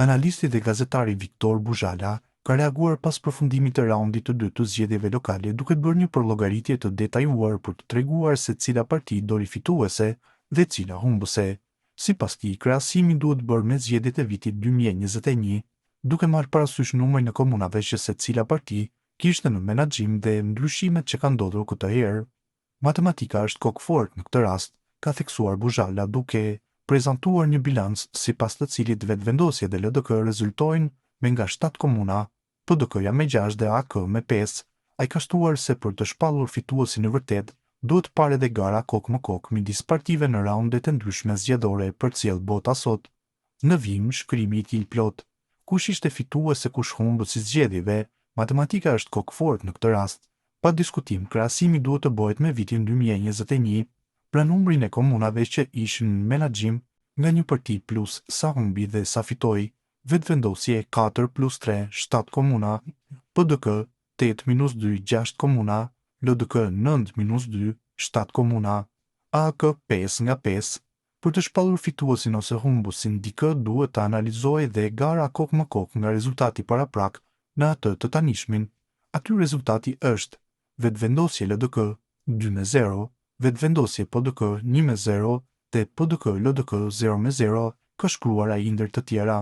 Analisti dhe gazetari Viktor Buzhala ka reaguar pas përfundimit të raundit të dytë të zgjedhjeve lokale duke bërë një përllogaritje të detajuar për të treguar se cila parti doli fituese dhe cila humbëse. Sipas tij, krahasimi duhet bërë me zgjedhjet e vitit 2021, duke marrë parasysh numrin e komunave që secila parti kishte në menaxhim dhe ndryshimet që kanë ndodhur këtë herë. Matematika është kokë fortë në këtë rast, ka theksuar Buzhala duke prezantuar një bilanc sipas të cilit vetëvendosjet dhe LDK rezultojnë me nga 7 komuna, PDK-ja me 6 dhe AK me 5. Ai ka shtuar se për të shpallur fituesin e vërtet, duhet parë edhe gara kokë më kokë midis partive në raundet e ndryshme zgjedhore për cilë bota sot. Në vim, shkrimi i tij plot. Kush ishte fitues e kush humbës si zgjedhjeve, matematika është kokë fortë në këtë rast. Pa diskutim, krahasimi duhet të bëhet me vitin 2021, pra numrin e komunave që ishin në menaxhim nga një parti plus sa humbi dhe sa fitoi, vetëvendosje 4 plus 3, 7 komuna, PDK 8 minus 2, 6 komuna, LDK 9 minus 2, 7 komuna, AK 5 nga 5. Për të shpallur fituesin ose humbusin, DK duhet të analizojë dhe gara kokë më kokë nga rezultati paraprak në atë të tanishmin. Aty rezultati është vetëvendosje LDK 2-0, vetëvendosje PDK 1-0 dhe PDK LDK 0-0, ka shkruar ai ndër të tjera.